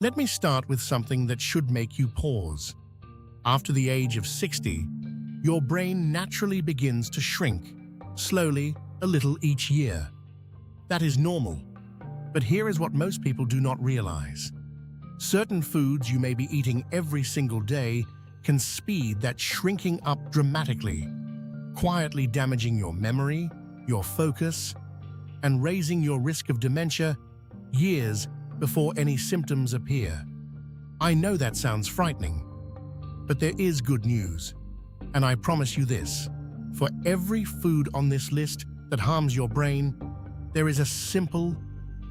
Let me start with something that should make you pause. After the age of 60, your brain naturally begins to shrink, slowly, a little each year. That is normal, but here is what most people do not realize. Certain foods you may be eating every single day can speed that shrinking up dramatically, quietly damaging your memory, your focus, and raising your risk of dementia years before any symptoms appear. I know that sounds frightening, but there is good news. And I promise you this, for every food on this list that harms your brain, there is a simple,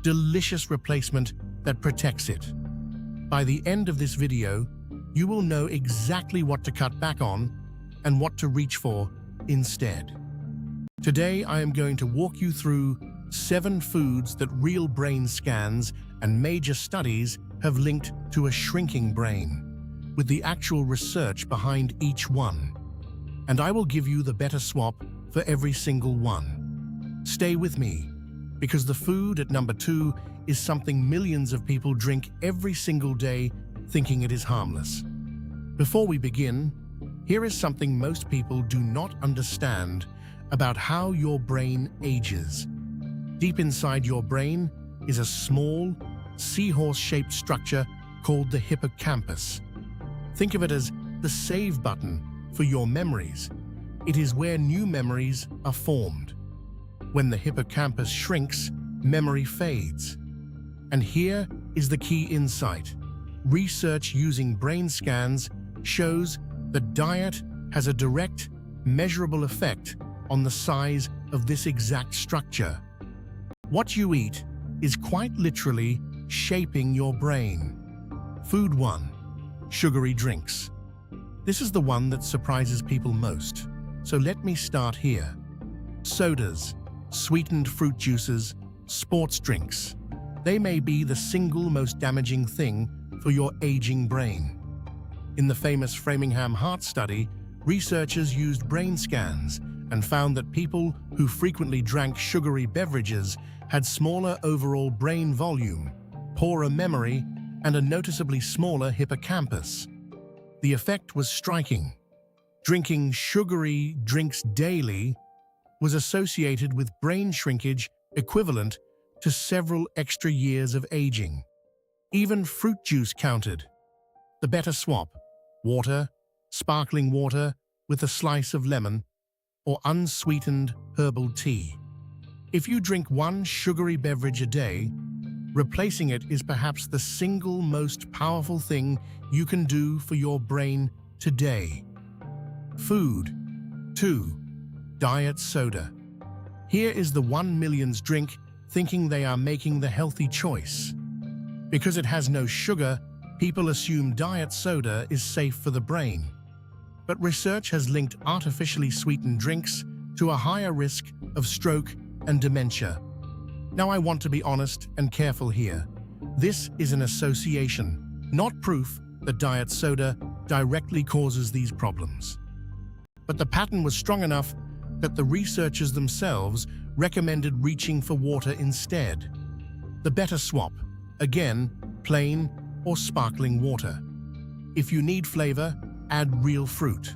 delicious replacement that protects it. By the end of this video, you will know exactly what to cut back on and what to reach for instead. Today, I am going to walk you through 7 foods that real brain scans and major studies have linked to a shrinking brain, with the actual research behind each one. And I will give you the better swap for every single one. Stay with me, because the food at number 2 is something millions of people drink every single day thinking it is harmless. Before we begin, here is something most people do not understand about how your brain ages. Deep inside your brain is a small, seahorse-shaped structure called the hippocampus. Think of it as the save button for your memories. It is where new memories are formed. When the hippocampus shrinks, memory fades. And here is the key insight. Research using brain scans shows that diet has a direct, measurable effect on the size of this exact structure. What you eat is quite literally shaping your brain. Food 1. Sugary drinks. This is the one that surprises people most, so let me start here. Sodas, sweetened fruit juices, sports drinks. They may be the single most damaging thing for your aging brain. In the famous Framingham Heart Study, researchers used brain scans and found that people who frequently drank sugary beverages had smaller overall brain volume, poorer memory, and a noticeably smaller hippocampus. The effect was striking. Drinking sugary drinks daily was associated with brain shrinkage equivalent to several extra years of aging. Even fruit juice counted. The better swap: water, sparkling water with a slice of lemon, or unsweetened herbal tea. If you drink one sugary beverage a day, replacing it is perhaps the single most powerful thing you can do for your brain today. Food 2. Diet soda. Here is the 1 millions drink thinking they are making the healthy choice. Because it has no sugar, people assume diet soda is safe for the brain. But research has linked artificially sweetened drinks to a higher risk of stroke and dementia. Now I want to be honest and careful here. This is an association, not proof that diet soda directly causes these problems. But the pattern was strong enough that the researchers themselves recommended reaching for water instead. The better swap, again, plain or sparkling water. If you need flavor, add real fruit.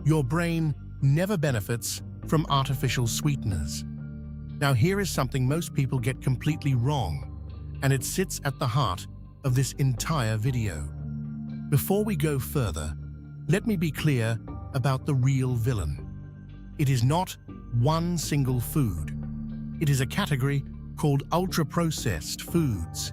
Your brain never benefits from artificial sweeteners. Now here is something most people get completely wrong, and it sits at the heart of this entire video. Before we go further, let me be clear about the real villain. It is not one single food. It is a category called ultra-processed foods.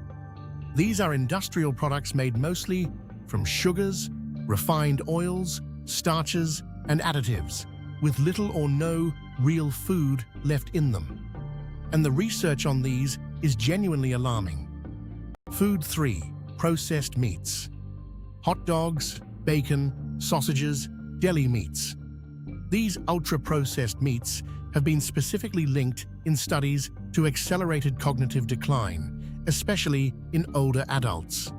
These are industrial products made mostly from sugars, refined oils, starches, and additives, with little or no real food left in them. And the research on these is genuinely alarming. Food 3. Processed meats. Hot dogs, bacon, sausages, deli meats. These ultra-processed meats have been specifically linked in studies to accelerated cognitive decline, especially in older adults.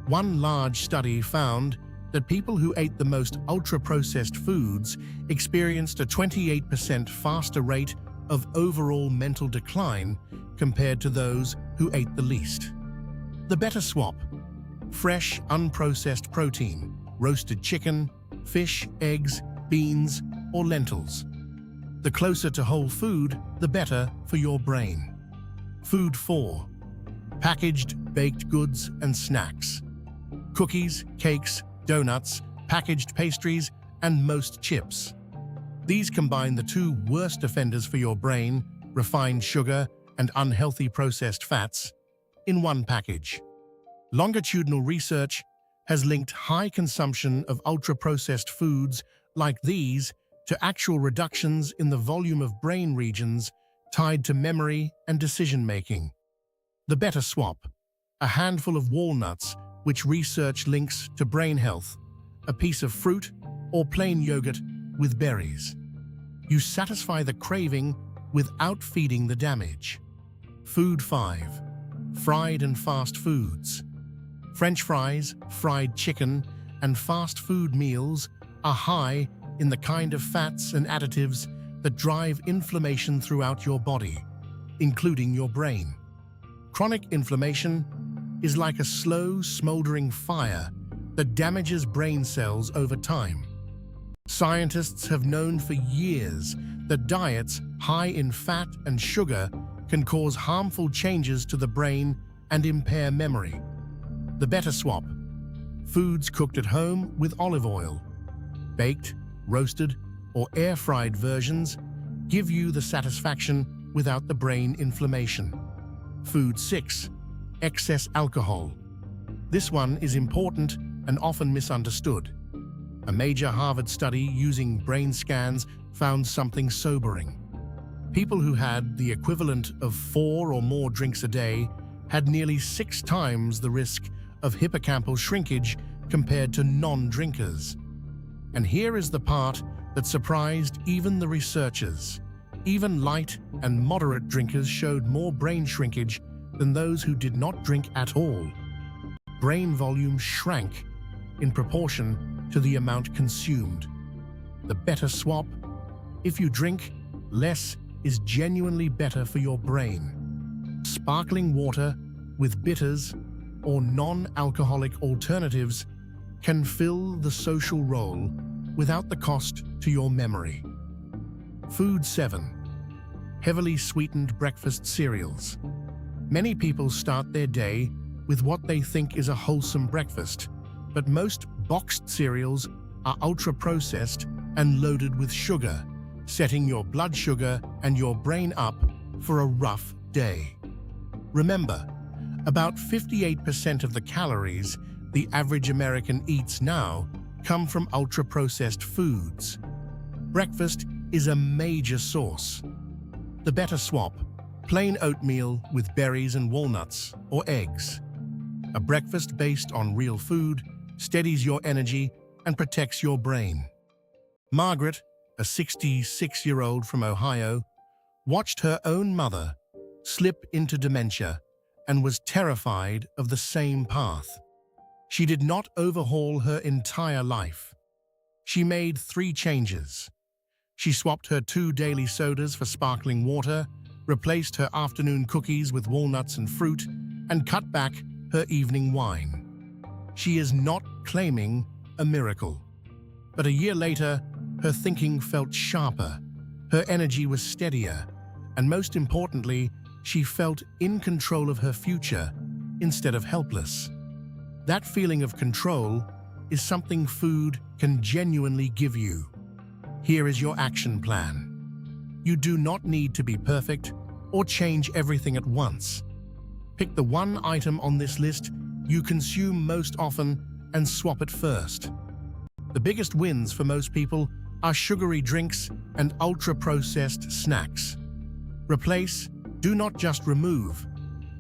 One large study found that people who ate the most ultra-processed foods experienced a 28% faster rate of overall mental decline compared to those who ate the least. The better swap: fresh, unprocessed protein, roasted chicken, fish, eggs, beans, or lentils. The closer to whole food, the better for your brain. Food 4. Packaged baked goods and snacks. Cookies, cakes, donuts, packaged pastries, and most chips. These combine the two worst offenders for your brain, refined sugar and unhealthy processed fats, in one package. Longitudinal research has linked high consumption of ultra-processed foods like these to actual reductions in the volume of brain regions tied to memory and decision-making. The better swap, a handful of walnuts, which research links to brain health, a piece of fruit, or plain yogurt with berries. You satisfy the craving without feeding the damage. Food 5. Fried and fast foods. French fries, fried chicken, and fast food meals are high in the kind of fats and additives that drive inflammation throughout your body, including your brain. Chronic inflammation is like a slow, smoldering fire that damages brain cells over time. Scientists have known for years that diets high in fat and sugar can cause harmful changes to the brain and impair memory. The better swap. Foods cooked at home with olive oil. Baked, roasted, or air-fried versions give you the satisfaction without the brain inflammation. Food 6. Excess alcohol. This one is important and often misunderstood. A major Harvard study using brain scans found something sobering. People who had the equivalent of 4 or more drinks a day had nearly 6 times the risk of hippocampal shrinkage compared to non-drinkers. And here is the part that surprised even the researchers. Even light and moderate drinkers showed more brain shrinkage than those who did not drink at all. Brain volume shrank in proportion to the amount consumed. The better swap. If you drink, less is genuinely better for your brain. Sparkling water with bitters or non-alcoholic alternatives can fill the social role without the cost to your memory. Food 7. Heavily sweetened breakfast cereals. Many people start their day with what they think is a wholesome breakfast, but most boxed cereals are ultra-processed and loaded with sugar, setting your blood sugar and your brain up for a rough day. Remember, about 58% of the calories the average American eats now come from ultra-processed foods. Breakfast is a major source. The better swap. Plain oatmeal with berries and walnuts, or eggs. A breakfast based on real food steadies your energy and protects your brain. Margaret, a 66-year-old from Ohio, watched her own mother slip into dementia and was terrified of the same path. She did not overhaul her entire life. She made 3 changes. She swapped her 2 daily sodas for sparkling water, replaced her afternoon cookies with walnuts and fruit, and cut back her evening wine. She is not claiming a miracle. But a year later, her thinking felt sharper, her energy was steadier, and most importantly, she felt in control of her future instead of helpless. That feeling of control is something food can genuinely give you. Here is your action plan. You do not need to be perfect or change everything at once. Pick the one item on this list you consume most often and swap it first. The biggest wins for most people are sugary drinks and ultra-processed snacks. Replace, do not just remove.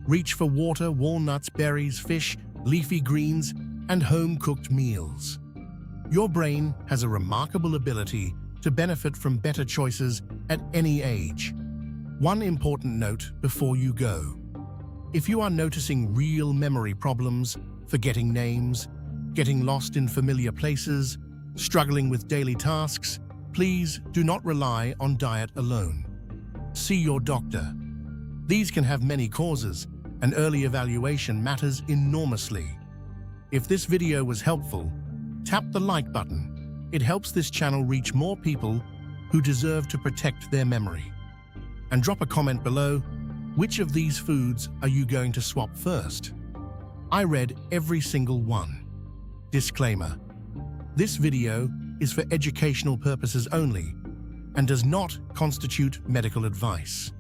Reach for water, walnuts, berries, fish, leafy greens, and home-cooked meals. Your brain has a remarkable ability to benefit from better choices at any age. One important note before you go. If you are noticing real memory problems, forgetting names, getting lost in familiar places, struggling with daily tasks, please do not rely on diet alone. See your doctor. These can have many causes, and early evaluation matters enormously. If this video was helpful, tap the like button. It helps this channel reach more people who deserve to protect their memory. And drop a comment below, which of these foods are you going to swap first? I read every single one. Disclaimer: this video is for educational purposes only and does not constitute medical advice.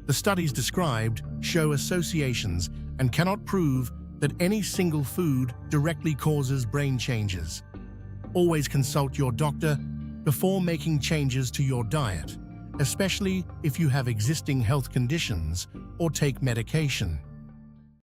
The studies described show associations and cannot prove that any single food directly causes brain changes. Always consult your doctor before making changes to your diet, especially if you have existing health conditions or take medication.